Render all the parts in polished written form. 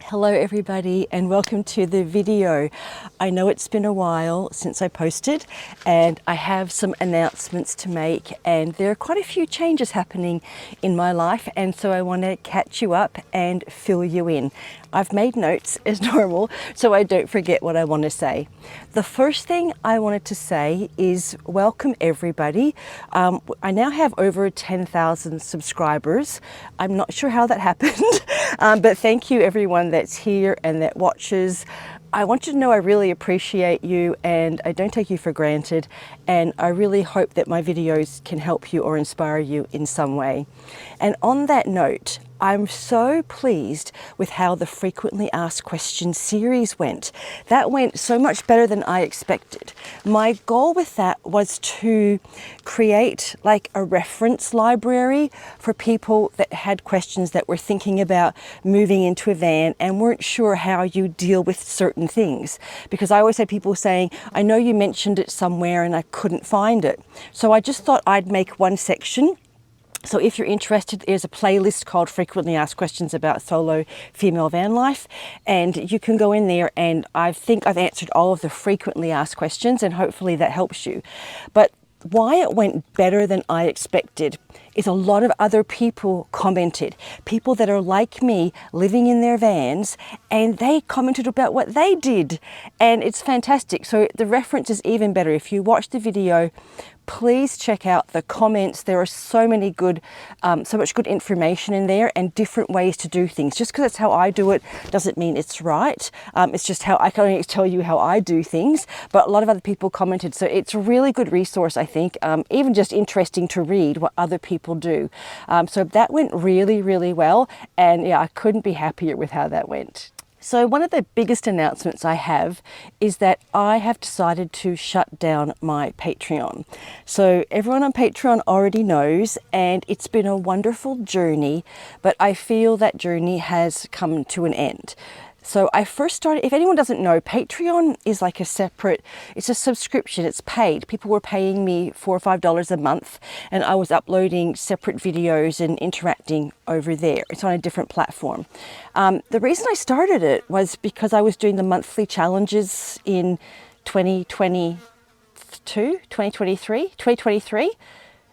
Hello everybody and welcome to the video. I know it's been a while since I posted and I have some announcements to make, and there are quite a few changes happening in my life, and so I want to catch you up and fill you in. I've made notes as normal so I don't forget what I want to say. The first thing I wanted to say is welcome everybody. I now have over 10,000 subscribers. I'm not sure how that happened, but thank you everyone that's here and that watches. I want you to know I really appreciate you and I don't take you for granted, and I really hope that my videos can help you or inspire you in some way. And on that note, I'm so pleased with how the Frequently Asked Questions series went. That went so much better than I expected. My goal with that was to create like a reference library for people that had questions that were thinking about moving into a van and weren't sure how you deal with certain things. Because I always had people saying, I know you mentioned it somewhere and I couldn't find it. So I just thought I'd make one section. So if you're interested, there's a playlist called Frequently Asked Questions about solo female van life, and you can go in there, and I think I've answered all of the frequently asked questions, and hopefully that helps you. But why it went better than I expected is a lot of other people commented, people that are like me living in their vans, and they commented about what they did, and it's fantastic. So the reference is even better. If you watch the video, please check out the comments. There are so much good information in there and different ways to do things. Just because it's how I do it doesn't mean it's right. It's just how I can only tell you how I do things, but a lot of other people commented. So it's a really good resource, I think, even just interesting to read what other people do. So that went really, really well. And yeah, I couldn't be happier with how that went. So one of the biggest announcements I have is that I have decided to shut down my Patreon. So everyone on Patreon already knows, and it's been a wonderful journey, but I feel that journey has come to an end. So I first started, if anyone doesn't know, Patreon is like it's a subscription, it's paid. People were paying me $4 or $5 a month, and I was uploading separate videos and interacting over there. It's on a different platform. The reason I started it was because I was doing the monthly challenges in 2023.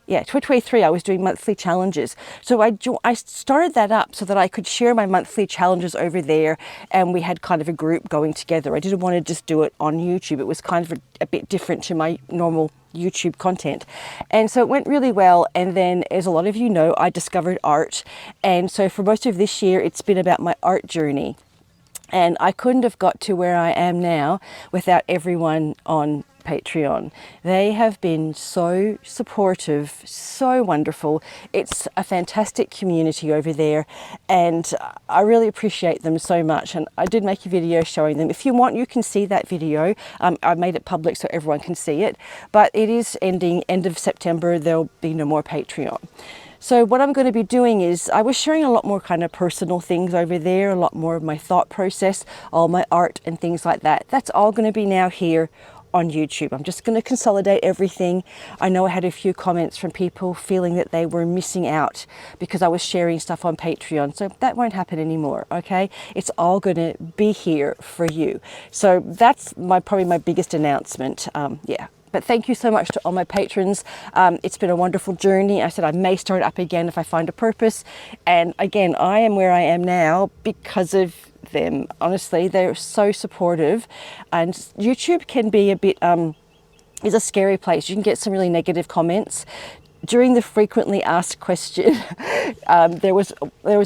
Yeah, 2023, I was doing monthly challenges. So I started that up so that I could share my monthly challenges over there, and we had kind of a group going together. I didn't want to just do it on YouTube. It was kind of a bit different to my normal YouTube content. And so it went really well. And then, as a lot of you know, I discovered art. And so for most of this year, it's been about my art journey. And I couldn't have got to where I am now without everyone on Patreon. They have been so supportive, so wonderful. It's a fantastic community over there, and I really appreciate them so much. And I did make a video showing them. If you want, you can see that video. I made it public so everyone can see it, but it is ending end of September. There'll be no more Patreon. So what I'm going to be doing is, I was sharing a lot more kind of personal things over there, a lot more of my thought process, all my art and things like that. That's all going to be now here on YouTube. I'm just going to consolidate everything. I know I had a few comments from people feeling that they were missing out because I was sharing stuff on Patreon. So that won't happen anymore, okay? It's all going to be here for you. So that's probably my biggest announcement. Yeah. But thank you so much to all my patrons. It's been a wonderful journey. I said I may start up again if I find a purpose. And again, I am where I am now because of them. Honestly, they're so supportive. And YouTube can be a bit, is a scary place. You can get some really negative comments. During the frequently asked question, there was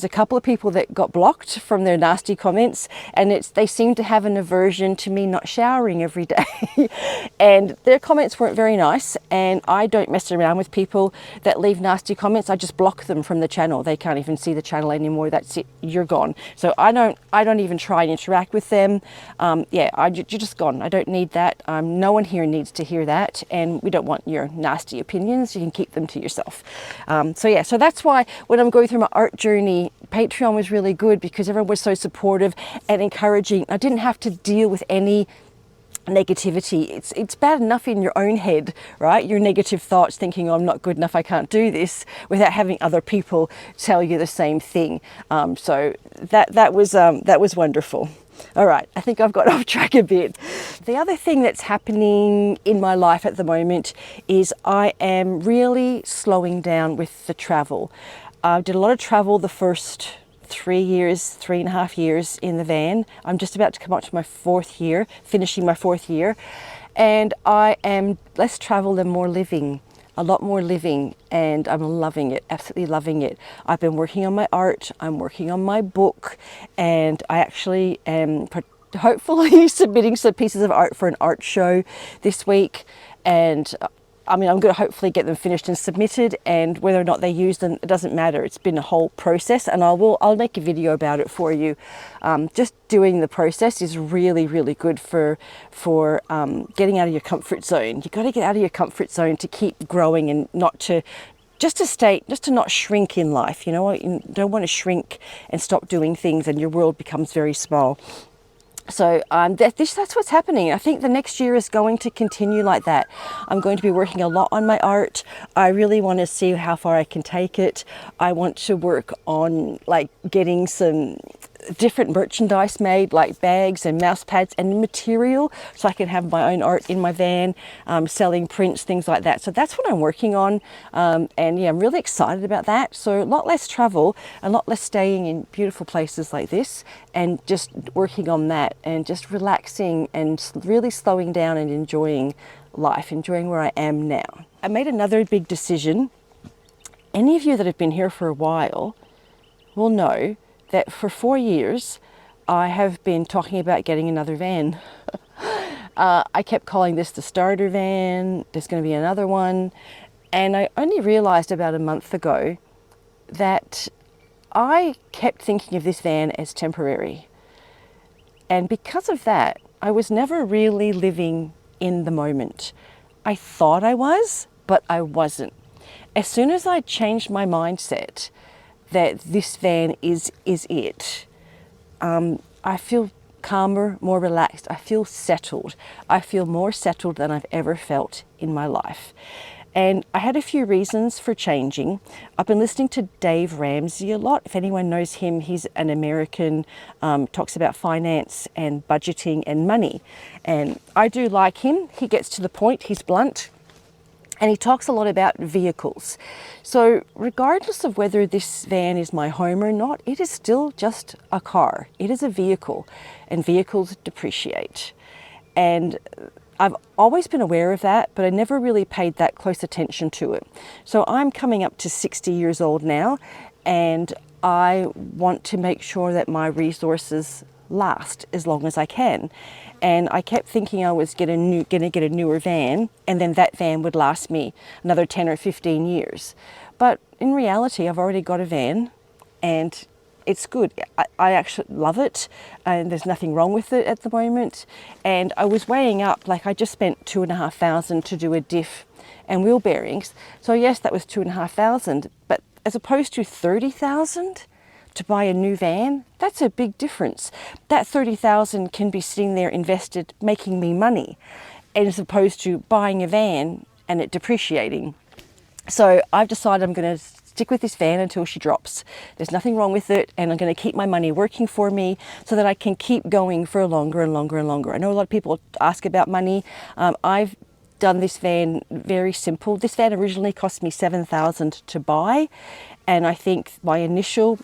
a couple of people that got blocked from their nasty comments, and they seemed to have an aversion to me not showering every day. And their comments weren't very nice, and I don't mess around with people that leave nasty comments. I just block them from the channel. They can't even see the channel anymore. That's it, you're gone. So I don't even try and interact with them. Yeah, you're just gone. I don't need that. No one here needs to hear that, and we don't want your nasty opinions. You can keep them to yourself. So yeah, so that's why when I'm going through my art journey, Patreon was really good because everyone was so supportive and encouraging. I didn't have to deal with any negativity. It's bad enough in your own head, right? Your negative thoughts thinking, oh, I'm not good enough, I can't do this, without having other people tell you the same thing. So that was wonderful. All right, I think I've got off track a bit. The other thing that's happening in my life at the moment is I am really slowing down with the travel. I did a lot of travel the first 3.5 years in the van. I'm just about to come up to my 4th year, finishing my 4th year. And I am less travel and more living, a lot more living, and I'm loving it, absolutely loving it. I've been working on my art, I'm working on my book, and I actually am hopefully submitting some pieces of art for an art show this week. And I mean, I'm going to hopefully get them finished and submitted, and whether or not they use them, it doesn't matter. It's been a whole process, and I'll make a video about it for you. Just doing the process is really, really good for getting out of your comfort zone. You've got to get out of your comfort zone to keep growing, and just to not shrink in life. You know, you don't want to shrink and stop doing things, and your world becomes very small. So that's what's happening. I think the next year is going to continue like that. I'm going to be working a lot on my art. I really want to see how far I can take it. I want to work on like getting some different merchandise made, like bags and mouse pads and material, so I can have my own art in my van, selling prints, things like that. So that's what I'm working on, and yeah, I'm really excited about that. So a lot less travel, a lot less staying in beautiful places like this, and just working on that and just relaxing and really slowing down and enjoying life, enjoying where I am now. I made another big decision. Any of you that have been here for a while will know that for 4 years I have been talking about getting another van. I kept calling this the starter van, there's going to be another one, and I only realized about a month ago that I kept thinking of this van as temporary. And because of that, I was never really living in the moment. I thought I was, but I wasn't. As soon as I changed my mindset that this van is it, I feel calmer, more relaxed. I feel settled. I feel more settled than I've ever felt in my life. And I had a few reasons for changing. I've been listening to Dave Ramsey a lot. If anyone knows him, he's an American, talks about finance and budgeting and money. And I do like him. He gets to the point, he's blunt. And he talks a lot about vehicles. So regardless of whether this van is my home or not, it is still just a car. It is a vehicle, and vehicles depreciate. And I've always been aware of that, but I never really paid that close attention to it. So I'm coming up to 60 years old now, and I want to make sure that my resources last as long as I can. And I kept thinking I was going to get a newer van, and then that van would last me another 10 or 15 years. But in reality, I've already got a van, and it's good. I actually love it, and there's nothing wrong with it at the moment. And I was weighing up, like I just spent $2,500 to do a diff and wheel bearings. So yes, that was $2,500, but as opposed to $30,000 to buy a new van, that's a big difference. That $30,000 can be sitting there invested, making me money, as opposed to buying a van and it depreciating. So I've decided I'm going to stick with this van until she drops. There's nothing wrong with it, and I'm going to keep my money working for me so that I can keep going for longer and longer and longer. I know a lot of people ask about money. I've done this van very simple. This van originally cost me $7,000 to buy, and I think my initial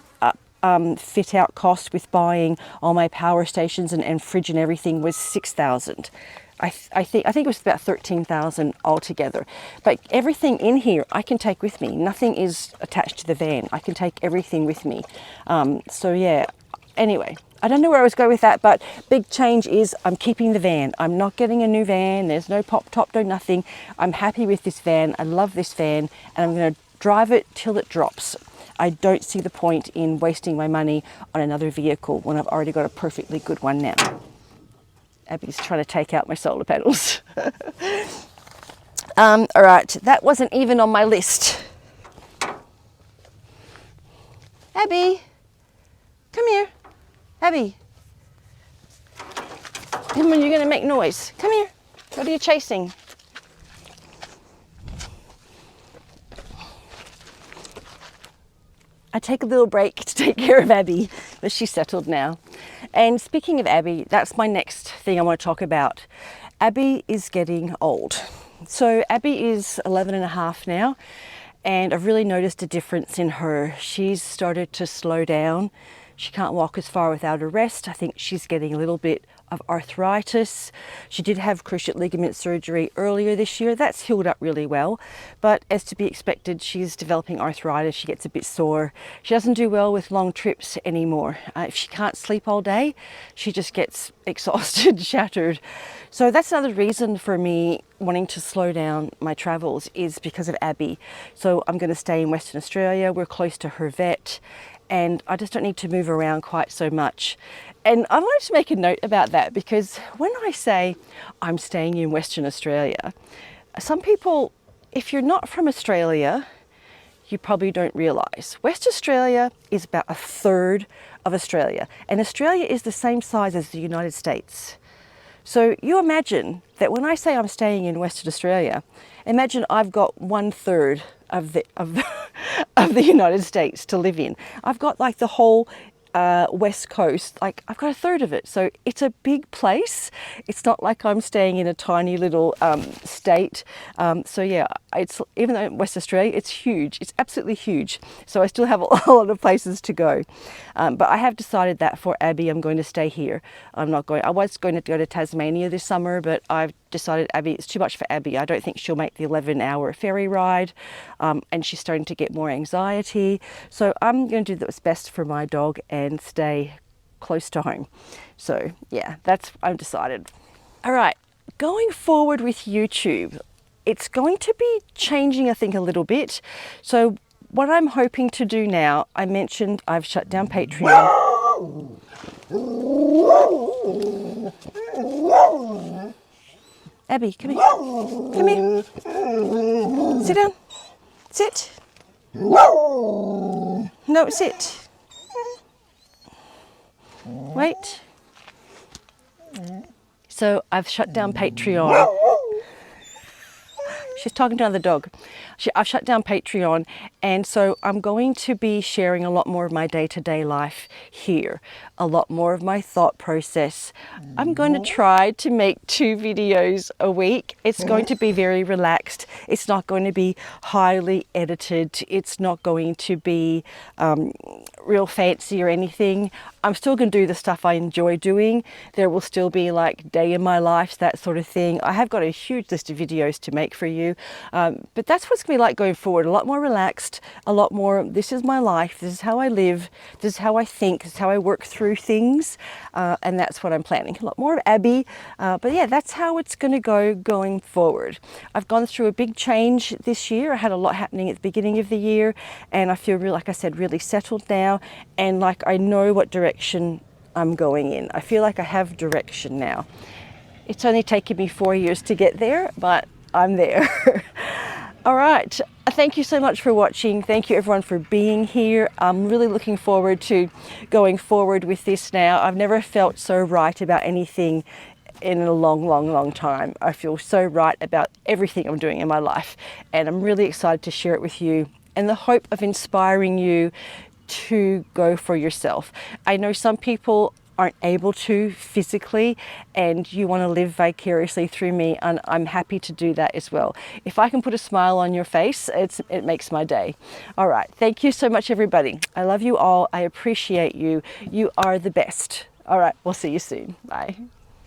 fit out cost with buying all my power stations and fridge and everything was $6,000. I think it was about $13,000 altogether. But everything in here I can take with me. Nothing is attached to the van. I can take everything with me. So yeah, anyway, I don't know where I was going with that, but big change is I'm keeping the van. I'm not getting a new van. There's no pop top, no nothing. I'm happy with this van. I love this van, and I'm going to drive it till it drops. I don't see the point in wasting my money on another vehicle when I've already got a perfectly good one now. Abby's trying to take out my solar panels. All right, that wasn't even on my list. Abby, come here. Abby. Come on, you're gonna make noise. Come here. What are you chasing? I take a little break to take care of Abby, but she's settled now. And speaking of Abby, that's my next thing I want to talk about. Abby is getting old. So Abby is 11 and a half now, and I've really noticed a difference in her. She's started to slow down. She can't walk as far without a rest. I think she's getting a little bit of arthritis. She did have cruciate ligament surgery earlier this year. That's healed up really well, but as to be expected, she's developing arthritis. She gets a bit sore. She doesn't do well with long trips anymore. If she can't sleep all day, she just gets exhausted, shattered. So that's another reason for me wanting to slow down my travels, is because of Abby. So I'm going to stay in Western Australia. We're close to her vet, and I just don't need to move around quite so much. And I wanted to make a note about that, because when I say I'm staying in Western Australia, some people, if you're not from Australia, you probably don't realise. West Australia is about a third of Australia, and Australia is the same size as the United States. So you imagine that when I say I'm staying in Western Australia, imagine I've got 1/3 of the United States to live in. I've got like the whole West Coast, like I've got a third of it. So it's a big place. It's not like I'm staying in a tiny little state. So yeah, it's, even though West Australia, it's huge. It's absolutely huge. So I still have a lot of places to go. But I have decided that for Abby, I'm going to stay here. I was going to go to Tasmania this summer, but I've decided it's too much for Abby. I don't think she'll make the 11-hour ferry ride, and she's starting to get more anxiety. So I'm going to do what's best for my dog and stay close to home. So yeah, I've decided. All right, going forward with YouTube, it's going to be changing, I think, a little bit. So what I'm hoping to do now, I mentioned I've shut down Patreon. Abby, come here. Come here. Sit down. Sit. No, sit. Wait. So I've shut down Patreon. She's talking to another dog. I've shut down Patreon, and so I'm going to be sharing a lot more of my day-to-day life here, a lot more of my thought process. I'm going to try to make 2 videos a week. It's going to be very relaxed. It's not going to be highly edited. It's not going to be real fancy or anything. I'm still going to do the stuff I enjoy doing. There will still be like day in my life, that sort of thing. I have got a huge list of videos to make for you, but that's what's going to be like going forward. A lot more relaxed, a lot more, this is my life, this is how I live, this is how I think, this is how I work through things, and that's what I'm planning. A lot more of Abby, but yeah, that's how it's going to go going forward. I've gone through a big change this year. I had a lot happening at the beginning of the year, and I feel, like I said, really settled now, and like I know what direction I'm going in. I feel like I have direction now. It's only taken me 4 years to get there, but I'm there. All right, thank you so much for watching. Thank you everyone for being here. I'm really looking forward to going forward with this now. I've never felt so right about anything in a long time. I feel so right about everything I'm doing in my life, and I'm really excited to share it with you in the hope of inspiring you to go for yourself. I know some people aren't able to physically, and you want to live vicariously through me, and I'm happy to do that as well. If I can put a smile on your face, it makes my day. All right, thank you so much everybody. I love you all. I appreciate you. You are the best. All right, we'll see you soon. Bye.